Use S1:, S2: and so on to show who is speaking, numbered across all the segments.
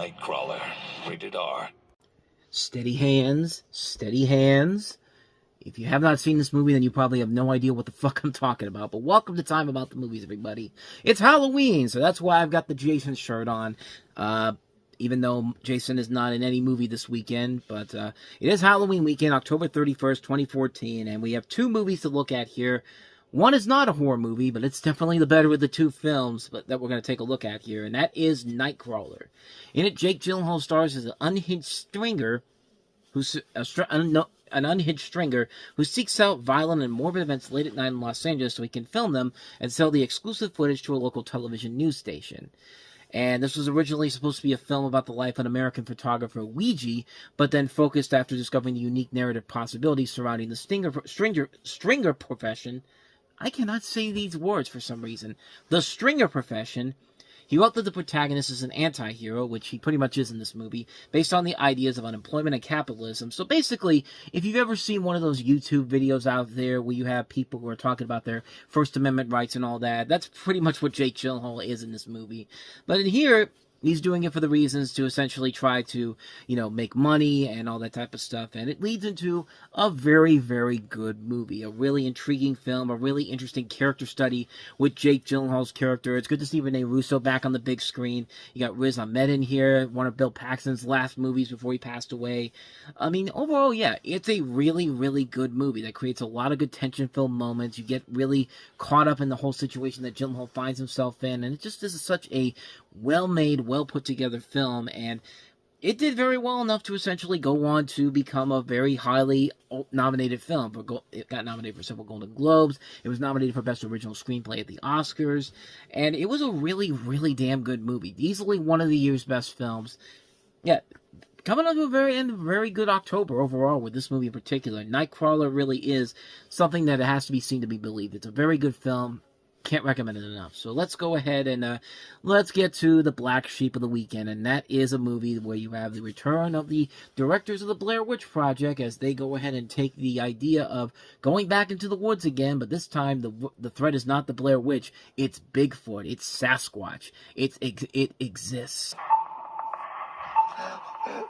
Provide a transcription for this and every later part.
S1: Nightcrawler, rated R.
S2: Steady hands, steady hands. If you have not seen this movie, then you probably have no idea what the fuck I'm talking about. But welcome to Time About the Movies, everybody. It's Halloween, so that's why I've got the Jason shirt on. Even though Jason is not in any movie this weekend. But it is Halloween weekend, October 31st, 2014. And we have two movies to look at here. One is not a horror movie, but it's definitely the better of the two films that we're going to take a look at here. And that is Nightcrawler. In it, Jake Gyllenhaal stars as an unhinged stringer an unhinged stringer who seeks out violent and morbid events late at night in Los Angeles so he can film them and sell the exclusive footage to a local television news station. And this was originally supposed to be a film about the life of an American photographer, Ouija, but then focused after discovering the unique narrative possibilities surrounding the stringer profession. I cannot say these words for some reason. The stringer profession. He wrote that the protagonist is an anti-hero, which he pretty much is in this movie, based on the ideas of unemployment and capitalism. So basically, if you've ever seen one of those YouTube videos out there where you have people who are talking about their First Amendment rights and all that, that's pretty much what Jake Gyllenhaal is in this movie. But in here, he's doing it for the reasons to essentially try to, make money and all that type of stuff. And it leads into a very, very good movie. A really intriguing film. A really interesting character study with Jake Gyllenhaal's character. It's good to see Rene Russo back on the big screen. You got Riz Ahmed in here. One of Bill Paxton's last movies before he passed away. I mean, overall, yeah, it's a really, really good movie that creates a lot of good tension-filled moments. You get really caught up in the whole situation that Gyllenhaal finds himself in. And it just is such a well-made, well-put-together film, and it did very well enough to essentially go on to become a very highly nominated film. It got nominated for several Golden Globes. It was nominated for Best Original Screenplay at the Oscars, and it was a really, really damn good movie. Easily one of the year's best films. Yeah, coming up to a very good October overall with this movie in particular. Nightcrawler really is something that has to be seen to be believed. It's a very good film. Can't recommend it enough. So let's go ahead and let's get to the black sheep of the weekend, and that is a movie where you have the return of the directors of the Blair Witch Project as they go ahead and take the idea of going back into the woods again, but this time the threat is not the Blair Witch, it's Bigfoot, it's Sasquatch, it exists.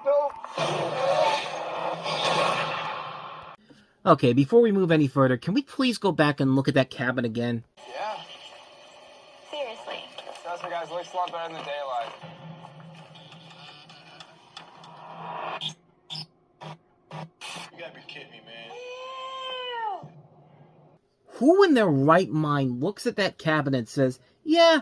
S3: No.
S2: Okay, before we move any further, can we please go back and look at that cabin again?
S3: Yeah.
S4: Seriously.
S3: Trust me, guys, it looks a lot better in the daylight. You gotta be kidding me, man.
S4: Ew.
S2: Who in their right mind looks at that cabin and says, yeah,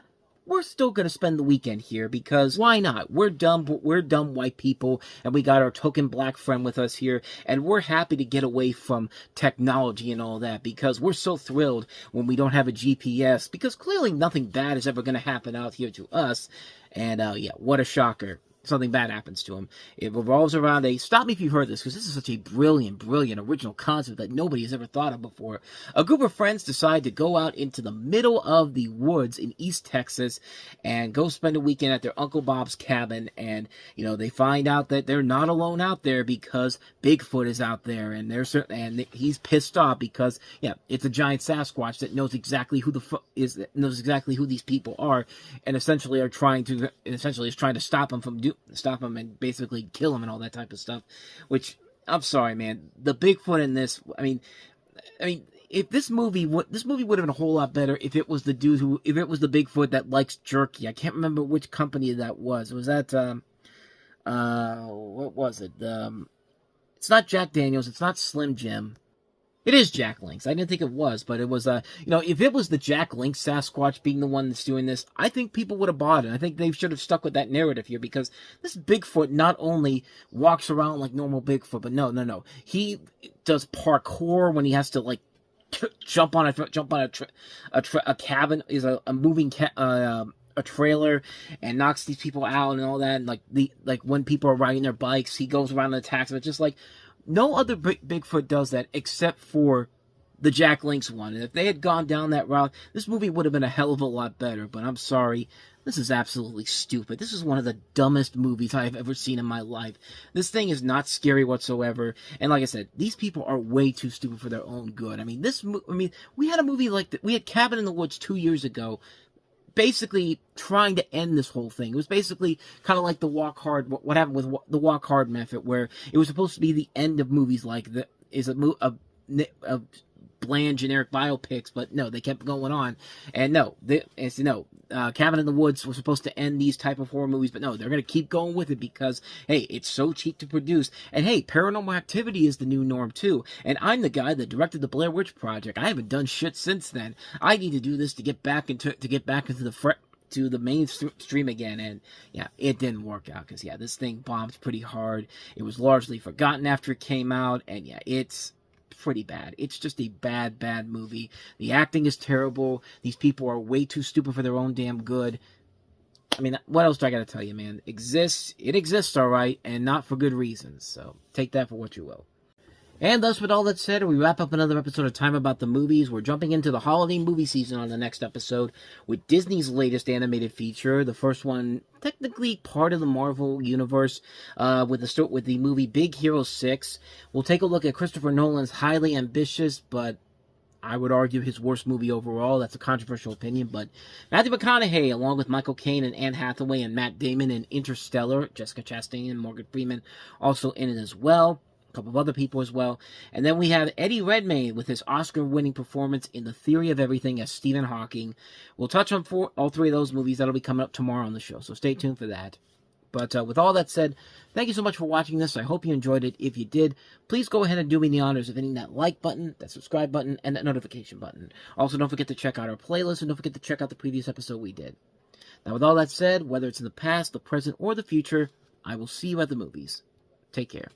S2: we're still going to spend the weekend here because why not? We're dumb white people, and we got our token black friend with us here, and we're happy to get away from technology and all that because we're so thrilled when we don't have a GPS, because clearly nothing bad is ever going to happen out here to us. And yeah, what a shocker. Something bad happens to him. It revolves around stop me if you've heard this, because this is such a brilliant original concept that nobody has ever thought of before. A group of friends decide to go out into the middle of the woods in East Texas and go spend a weekend at their Uncle Bob's cabin, and, they find out that they're not alone out there because Bigfoot is out there, and he's pissed off because, yeah, it's a giant Sasquatch that knows exactly who knows exactly who these people are, and essentially is trying to stop him and basically kill him and all that type of stuff. Which, I'm sorry, man, the Bigfoot in this, I mean, if this movie would have been a whole lot better if it was the Bigfoot that likes jerky. I can't remember which company that was. Was that what was it? It's not Jack Daniels. It's not Slim Jim. It is Jack Link's. I didn't think it was, but it was, if it was the Jack Link Sasquatch being the one that's doing this, I think people would have bought it. I think they should have stuck with that narrative here, because this Bigfoot not only walks around like normal Bigfoot, but no. He does parkour when he has to, jump on a cabin, is a moving a trailer, and knocks these people out and all that. And when people are riding their bikes, he goes around and attacks them. It's just no other Bigfoot does that except for the Jack Link's one. And if they had gone down that route, this movie would have been a hell of a lot better. But I'm sorry, this is absolutely stupid. This is one of the dumbest movies I've ever seen in my life. This thing is not scary whatsoever. And like I said, these people are way too stupid for their own good. We had a movie like that. We had Cabin in the Woods 2 years ago. basically trying to end this whole thing. It was basically kind of like the Walk Hard, what happened with the Walk Hard method, where it was supposed to be the end of movies like a bland generic biopics, but no, they kept going on, and Cabin in the Woods was supposed to end these type of horror movies, but no, they're going to keep going with it because, hey, it's so cheap to produce, and hey, Paranormal Activity is the new norm too, and I'm the guy that directed the Blair Witch Project. I haven't done shit since then. I need to do this to get back into the mainstream again, and yeah, it didn't work out, because yeah, this thing bombed pretty hard. It was largely forgotten after it came out, and yeah, it's pretty bad. It's just a bad movie. The acting is terrible. These people are way too stupid for their own damn good. I mean, what else do I gotta tell you, man? It exists, alright, and not for good reasons, so take that for what you will. And thus, with all that said, we wrap up another episode of Time About the Movies. We're jumping into the holiday movie season on the next episode with Disney's latest animated feature. The first one, technically part of the Marvel universe, with the movie Big Hero 6. We'll take a look at Christopher Nolan's highly ambitious, but I would argue his worst movie overall. That's a controversial opinion, but Matthew McConaughey, along with Michael Caine and Anne Hathaway and Matt Damon in Interstellar, Jessica Chastain and Morgan Freeman also in it as well. Couple of other people as well. And then we have Eddie Redmayne with his Oscar-winning performance in The Theory of Everything as Stephen Hawking. We'll touch on all three of those movies. That'll be coming up tomorrow on the show, so stay tuned for that. But with all that said, thank you so much for watching this. I hope you enjoyed it. If you did, please go ahead and do me the honors of hitting that like button, that subscribe button, and that notification button. Also, don't forget to check out our playlist, and don't forget to check out the previous episode we did. Now, with all that said, whether it's in the past, the present, or the future, I will see you at the movies. Take care.